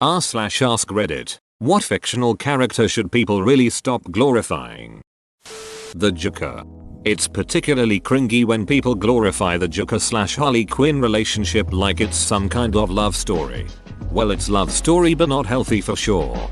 r/ask Reddit. What fictional character should people really stop glorifying? The Joker. It's particularly cringy when people glorify the Joker/Harley Quinn relationship like it's some kind of love story. Well, it's love story but not healthy for sure.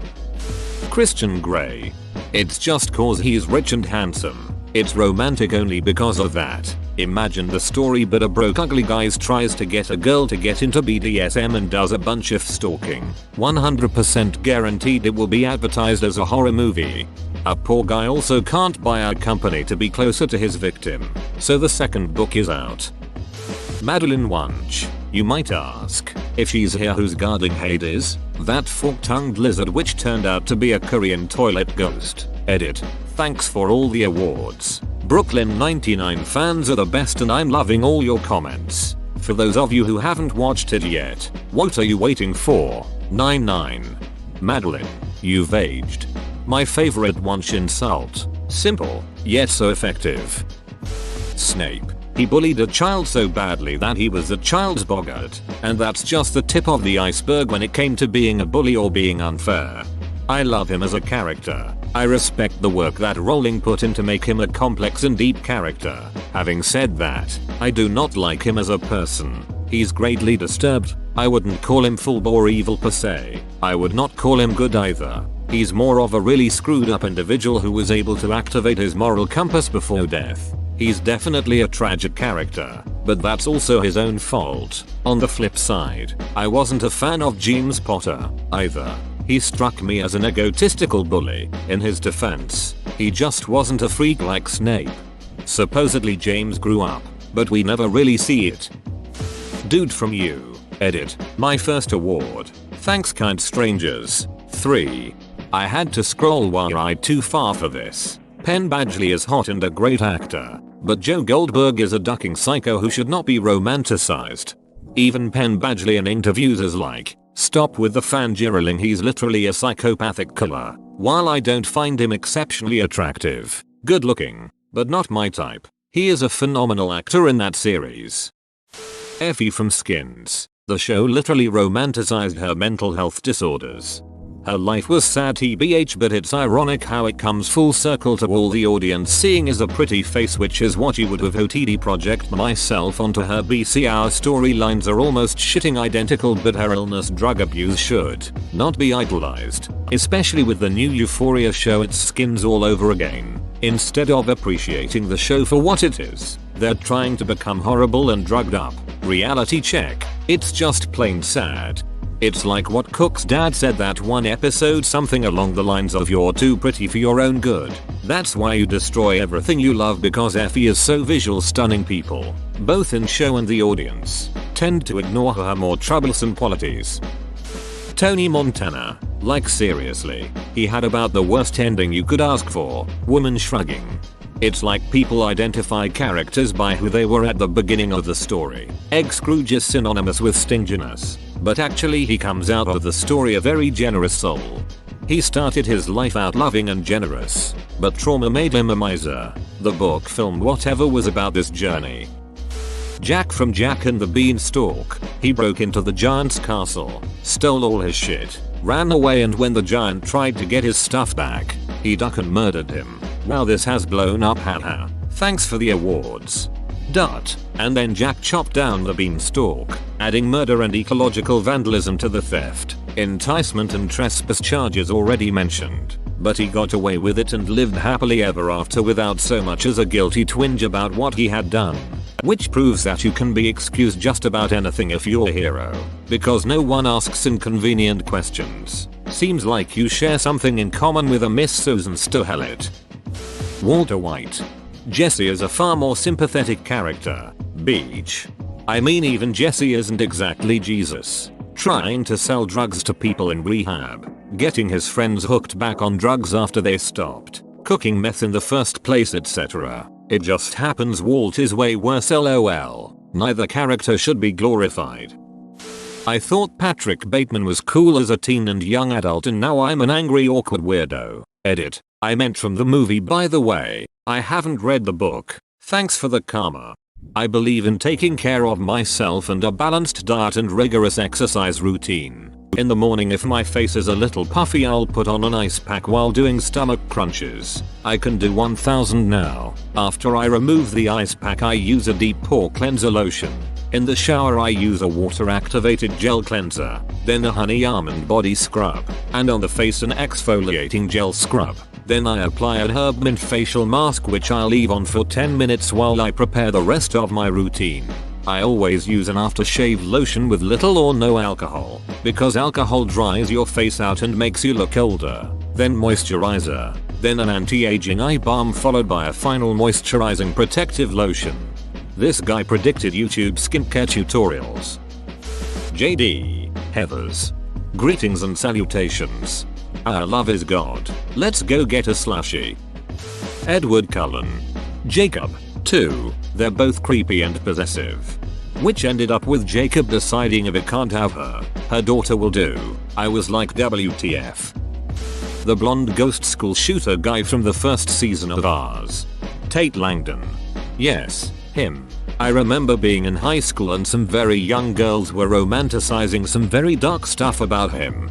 Christian Grey. It's just cause he's rich and handsome. It's romantic only because of that. Imagine the story but a broke ugly guy tries to get a girl to get into BDSM and does a bunch of stalking. 100% guaranteed it will be advertised as a horror movie. A poor guy also can't buy a company to be closer to his victim, so the second book is out. Madeline Wunsch. You might ask, if she's here who's guarding Hades? That fork-tongued lizard which turned out to be a Korean toilet ghost. Edit. Thanks for all the awards. Brooklyn 99 fans are the best and I'm loving all your comments. For those of you who haven't watched it yet, what are you waiting for? 99. Madeline, you've aged. My favorite Wunsch insult. Simple, yet so effective. Snape. He bullied a child so badly that he was a child's boggart, and that's just the tip of the iceberg when it came to being a bully or being unfair. I love him as a character. I respect the work that Rowling put in to make him a complex and deep character. Having said that, I do not like him as a person. He's greatly disturbed. I wouldn't call him full-bore evil per se. I would not call him good either. He's more of a really screwed up individual who was able to activate his moral compass before death. He's definitely a tragic character, but that's also his own fault. On the flip side, I wasn't a fan of James Potter either. He struck me as an egotistical bully. In his defense, he just wasn't a freak like Snape. Supposedly James grew up, but we never really see it. Dude from you. Edit. My first award. Thanks kind strangers. 3. I had to scroll while I too far for this. Penn Badgley is hot and a great actor, but Joe Goldberg is a ducking psycho who should not be romanticized. Even Penn Badgley in interviews is like, stop with the fangirling, he's literally a psychopathic killer. While I don't find him exceptionally attractive, good looking, but not my type, he is a phenomenal actor in that series. Effie from Skins. The show literally romanticized her mental health disorders. Her life was sad tbh, but it's ironic how it comes full circle to all the audience seeing is a pretty face, which is what you would have OTD project myself onto her BC. Our storylines are almost shitting identical, but her illness drug abuse should not be idolized, especially with the new Euphoria show. It's Skins all over again. Instead of appreciating the show for what it is, they're trying to become horrible and drugged up. Reality check. It's just plain sad. It's like what Cook's dad said that one episode, something along the lines of you're too pretty for your own good. That's why you destroy everything you love, because Effie is so visual stunning. People, both in show and the audience, tend to ignore her more troublesome qualities. Tony Montana. Like seriously, he had about the worst ending you could ask for. Woman shrugging. It's like people identify characters by who they were at the beginning of the story. Egg Scrooge is synonymous with stinginess, but actually he comes out of the story a very generous soul. He started his life out loving and generous, but trauma made him a miser. The book, film, whatever was about this journey. Jack from Jack and the Beanstalk. He broke into the giant's castle, stole all his shit, ran away, and when the giant tried to get his stuff back, he duck and murdered him. Wow, this has blown up, haha. Thanks for the awards. And then Jack chopped down the beanstalk, adding murder and ecological vandalism to the theft, enticement and trespass charges already mentioned. But he got away with it and lived happily ever after without so much as a guilty twinge about what he had done. Which proves that you can be excused just about anything if you're a hero, because no one asks inconvenient questions. Seems like you share something in common with a Miss Susan Stohelit. Walter White. Jesse is a far more sympathetic character. Beach. I mean, even Jesse isn't exactly Jesus. Trying to sell drugs to people in rehab, getting his friends hooked back on drugs after they stopped, cooking meth in the first place, etc. It just happens Walt is way worse, lol. Neither character should be glorified. I thought Patrick Bateman was cool as a teen and young adult, and now I'm an angry awkward weirdo. Edit. I meant from the movie, by the way. I haven't read the book. Thanks for the karma. I believe in taking care of myself and a balanced diet and rigorous exercise routine. In the morning if my face is a little puffy I'll put on an ice pack while doing stomach crunches. I can do 1000 now. After I remove the ice pack I use a deep pore cleanser lotion. In the shower I use a water activated gel cleanser, then a honey almond body scrub, and on the face an exfoliating gel scrub. Then I apply a herb mint facial mask which I'll leave on for 10 minutes while I prepare the rest of my routine. I always use an aftershave lotion with little or no alcohol, because alcohol dries your face out and makes you look older. Then moisturizer, then an anti-aging eye balm followed by a final moisturizing protective lotion. This guy predicted YouTube skincare tutorials. JD, Heathers. Greetings and salutations. Our love is God. Let's go get a slushy. Edward Cullen. Jacob. 2. They're both creepy and possessive. Which ended up with Jacob deciding if it can't have her, her daughter will do. I was like WTF. The blonde ghost school shooter guy from the first season of Ours. Tate Langdon. Yes, him. I remember being in high school and some very young girls were romanticizing some very dark stuff about him.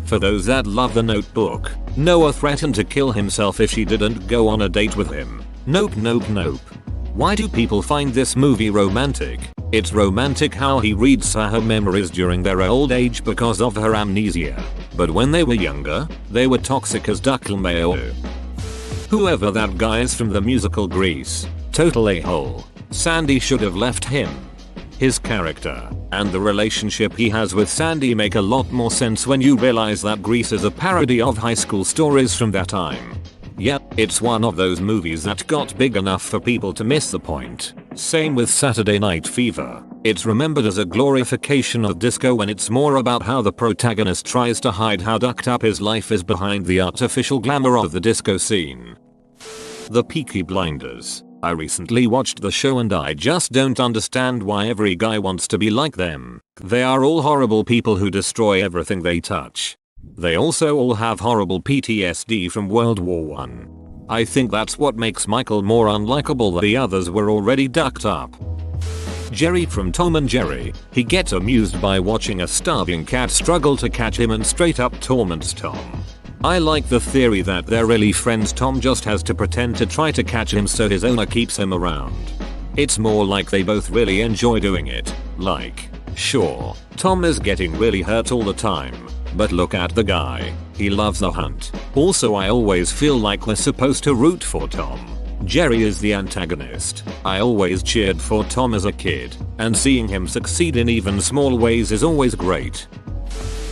For those that love The Notebook, Noah threatened to kill himself if she didn't go on a date with him. Nope. Why do people find this movie romantic? It's romantic how he reads her memories during their old age because of her amnesia. But when they were younger, they were toxic as Mayo. Whoever that guy is from the musical Grease, total a-hole. Sandy should have left him. His character and the relationship he has with Sandy make a lot more sense when you realize that Grease is a parody of high school stories from that time. Yep, it's one of those movies that got big enough for people to miss the point. Same with Saturday Night Fever. It's remembered as a glorification of disco when it's more about how the protagonist tries to hide how ducked up his life is behind the artificial glamour of the disco scene. The Peaky Blinders. I recently watched the show and I just don't understand why every guy wants to be like them. They are all horrible people who destroy everything they touch. They also all have horrible PTSD from World War I. I think that's what makes Michael more unlikable. The others were already ducked up. Jerry from Tom and Jerry. He gets amused by watching a starving cat struggle to catch him and straight up torments Tom. I like the theory that they're really friends. Tom just has to pretend to try to catch him so his owner keeps him around. It's more like they both really enjoy doing it. Like, sure, Tom is getting really hurt all the time. But look at the guy. He loves the hunt. Also I always feel like we're supposed to root for Tom. Jerry is the antagonist. I always cheered for Tom as a kid, and seeing him succeed in even small ways is always great.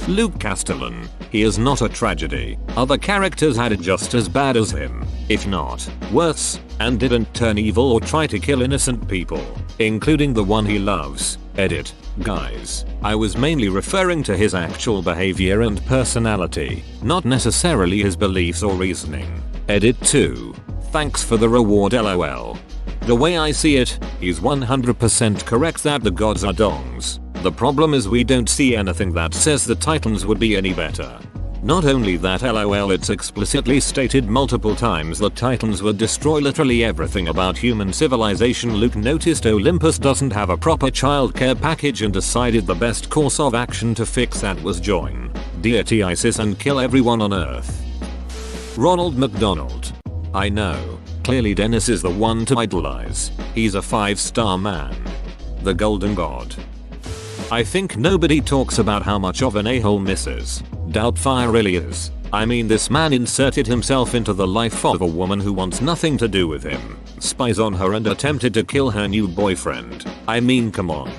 Luke Castellan. He is not a tragedy. Other characters had it just as bad as him, if not worse, and didn't turn evil or try to kill innocent people, including the one he loves. Edit. Guys, I was mainly referring to his actual behavior and personality, not necessarily his beliefs or reasoning. Edit 2. Thanks for the reward lol. The way I see it, he's 100% correct that the gods are dongs. The problem is we don't see anything that says the Titans would be any better. Not only that lol, it's explicitly stated multiple times that Titans would destroy literally everything about human civilization. Luke noticed Olympus doesn't have a proper childcare package and decided the best course of action to fix that was join deity ISIS and kill everyone on Earth. Ronald McDonald. I know, clearly Dennis is the one to idolize. He's a 5-star man. The Golden God. I think nobody talks about how much of an a-hole Mrs. Doubtfire really is. I mean, this man inserted himself into the life of a woman who wants nothing to do with him, spies on her and attempted to kill her new boyfriend. I mean, come on.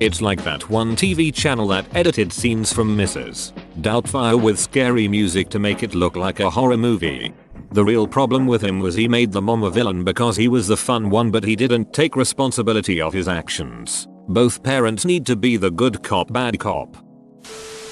It's like that one TV channel that edited scenes from Mrs. Doubtfire with scary music to make it look like a horror movie. The real problem with him was he made the mom a villain because he was the fun one, but he didn't take responsibility of his actions. Both parents need to be the good cop bad cop.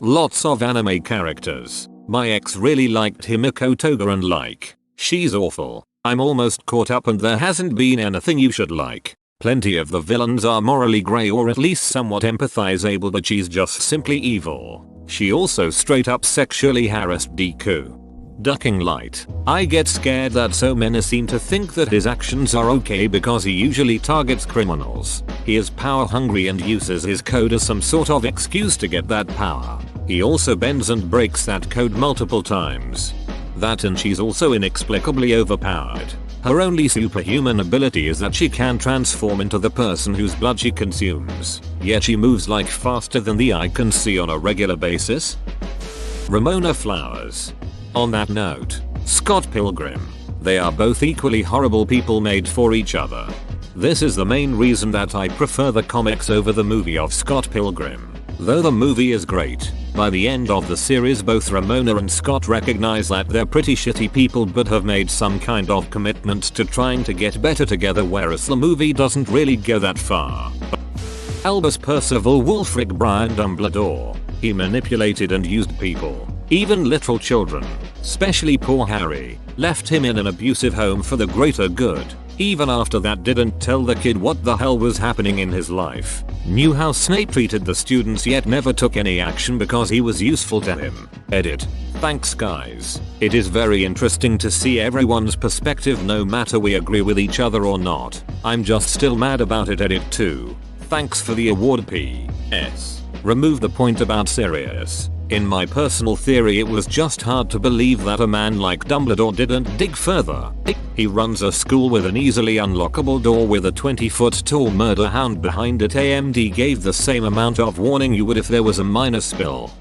Lots of anime characters. My ex really liked Himiko Toga and like, she's awful. I'm almost caught up and there hasn't been anything you should like. Plenty of the villains are morally grey or at least somewhat empathizable, but she's just simply evil. She also straight up sexually harassed Deku. Ducking Light. I get scared that so many seem to think that his actions are okay because he usually targets criminals. He is power hungry and uses his code as some sort of excuse to get that power. He also bends and breaks that code multiple times. That, and she's also inexplicably overpowered. Her only superhuman ability is that she can transform into the person whose blood she consumes, yet she moves like faster than the eye can see on a regular basis. Ramona Flowers. On that note, Scott Pilgrim. They are both equally horrible people made for each other. This is the main reason that I prefer the comics over the movie of Scott Pilgrim. Though the movie is great, by the end of the series both Ramona and Scott recognize that they're pretty shitty people but have made some kind of commitment to trying to get better together, whereas the movie doesn't really go that far. Albus Percival Wulfric Brian Dumbledore. He manipulated and used people, even literal children, especially poor Harry, left him in an abusive home for the greater good. Even after that didn't tell the kid what the hell was happening in his life. Knew how Snape treated the students yet never took any action because he was useful to him. Edit. Thanks guys. It is very interesting to see everyone's perspective no matter we agree with each other or not. I'm just still mad about it. Edit 2. Thanks for the award. P.S. Remove the point about Sirius. In my personal theory, it was just hard to believe that a man like Dumbledore didn't dig further. He runs a school with an easily unlockable door with a 20-foot tall murder hound behind it. AMD gave the same amount of warning you would if there was a minor spill.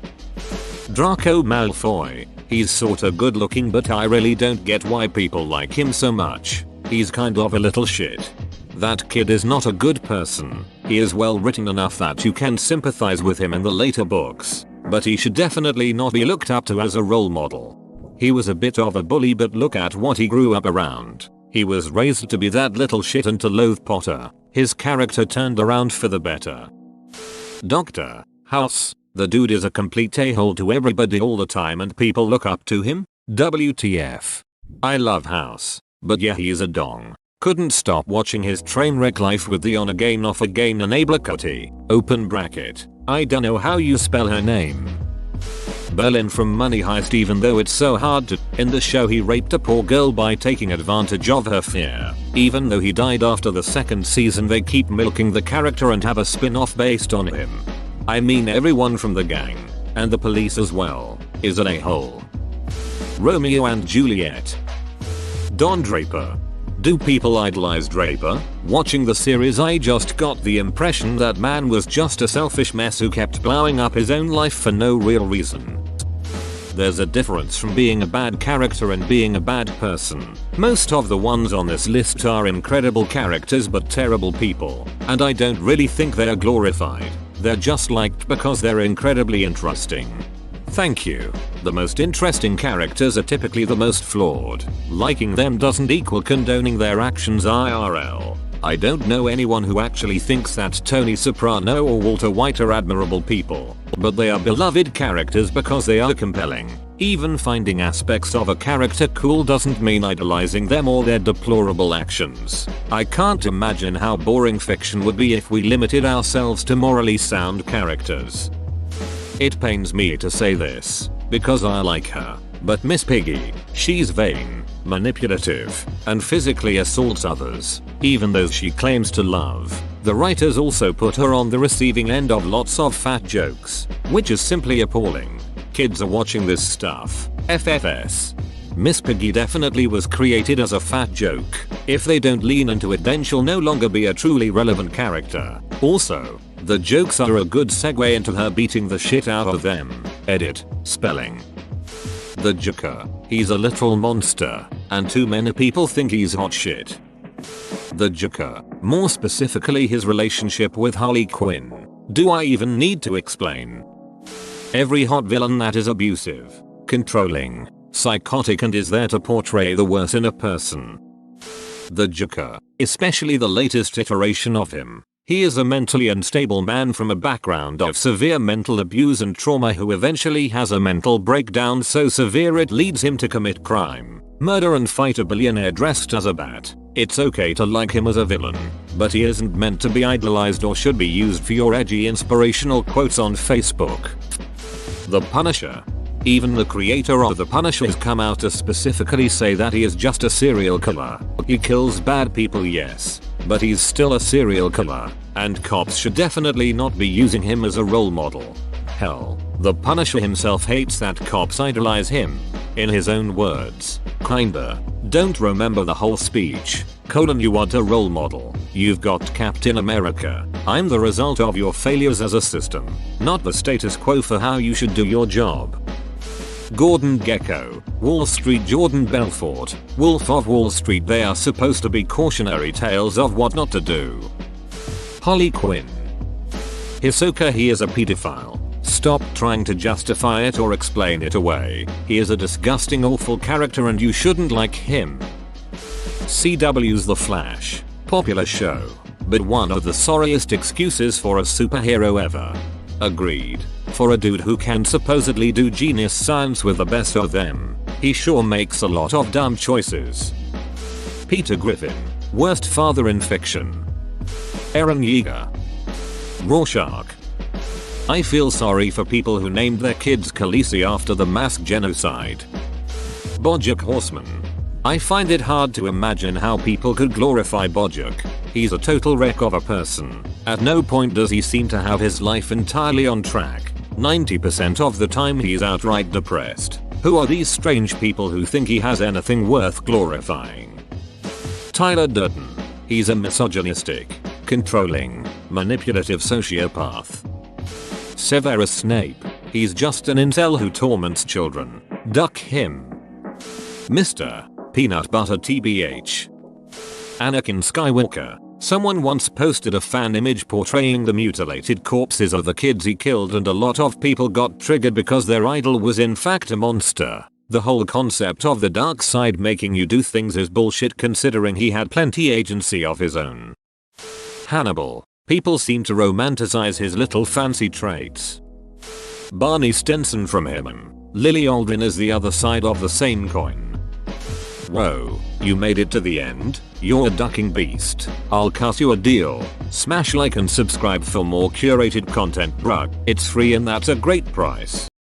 Draco Malfoy. He's sorta good looking, but I really don't get why people like him so much. He's kind of a little shit. That kid is not a good person. He is well written enough that you can sympathize with him in the later books, but he should definitely not be looked up to as a role model. He was a bit of a bully, but look at what he grew up around. He was raised to be that little shit and to loathe Potter. His character turned around for the better. Dr. House. The dude is a complete a-hole to everybody all the time and people look up to him. WTF. I love House, but yeah, he's a dong. Couldn't stop watching his train wreck life with the on again off again enabler Cutty. Open bracket. I don't know how you spell her name. Berlin from Money Heist. Even though it's so hard to, in the show he raped a poor girl by taking advantage of her fear. Even though he died after the second season, they keep milking the character and have a spin-off based on him. I mean, everyone from the gang, and the police as well, is an a-hole. Romeo and Juliet. Don Draper. Do people idolize Draper? Watching the series, I just got the impression that man was just a selfish mess who kept blowing up his own life for no real reason. There's a difference from being a bad character and being a bad person. Most of the ones on this list are incredible characters but terrible people, and I don't really think they're glorified. They're just liked because they're incredibly interesting. Thank you. The most interesting characters are typically the most flawed. Liking them doesn't equal condoning their actions IRL. I don't know anyone who actually thinks that Tony Soprano or Walter White are admirable people, but they are beloved characters because they are compelling. Even finding aspects of a character cool doesn't mean idolizing them or their deplorable actions. I can't imagine how boring fiction would be if we limited ourselves to morally sound characters. It pains me to say this, because I like her, but Miss Piggy, she's vain, manipulative, and physically assaults others, even those she claims to love. The writers also put her on the receiving end of lots of fat jokes, which is simply appalling. Kids are watching this stuff. FFS. Miss Piggy definitely was created as a fat joke. If they don't lean into it, then she'll no longer be a truly relevant character. Also, the jokes are a good segue into her beating the shit out of them. Edit. Spelling. The Joker. He's a literal monster, and too many people think he's hot shit. The Joker. More specifically his relationship with Harley Quinn. Do I even need to explain? Every hot villain that is abusive, controlling, psychotic, and is there to portray the worst in a person. The Joker. Especially the latest iteration of him. He is a mentally unstable man from a background of severe mental abuse and trauma who eventually has a mental breakdown so severe it leads him to commit crime, murder, and fight a billionaire dressed as a bat. It's okay to like him as a villain, but he isn't meant to be idolized or should be used for your edgy inspirational quotes on Facebook. The Punisher. Even the creator of The Punisher has come out to specifically say that he is just a serial killer. He kills bad people, yes, but he's still a serial killer, and cops should definitely not be using him as a role model. Hell, The Punisher himself hates that cops idolize him. In his own words, kinda. Don't remember the whole speech. You want a role model. You've got Captain America. I'm the result of your failures as a system, not the status quo for how you should do your job. Gordon Gekko, Wall Street. Jordan Belfort, Wolf of Wall Street. They are supposed to be cautionary tales of what not to do. Harley Quinn. Hisoka, he is a pedophile. Stop trying to justify it or explain it away. He is a disgusting, awful character and you shouldn't like him. CW's The Flash. Popular show, but one of the sorriest excuses for a superhero ever. Agreed. For a dude who can supposedly do genius science with the best of them, he sure makes a lot of dumb choices. Peter Griffin. Worst father in fiction. Eren Yeager. Rorschach. I feel sorry for people who named their kids Khaleesi after the mass genocide. BoJack Horseman. I find it hard to imagine how people could glorify BoJack. He's a total wreck of a person. At no point does he seem to have his life entirely on track. 90% of the time he's outright depressed. Who are these strange people who think he has anything worth glorifying? Tyler Durden. He's a misogynistic, controlling, manipulative sociopath. Severus Snape. He's just an incel who torments children. Duck him. Mr. Peanut Butter TBH. Anakin Skywalker. Someone once posted a fan image portraying the mutilated corpses of the kids he killed and a lot of people got triggered because their idol was in fact a monster. The whole concept of the dark side making you do things is bullshit considering he had plenty agency of his own. Hannibal. People seem to romanticize his little fancy traits. Barney Stinson from him. Lily Alden is the other side of the same coin. Whoa, you made it to the end? You're a ducking beast. I'll cut you a deal. Smash like and subscribe for more curated content, bruh. It's free and that's a great price.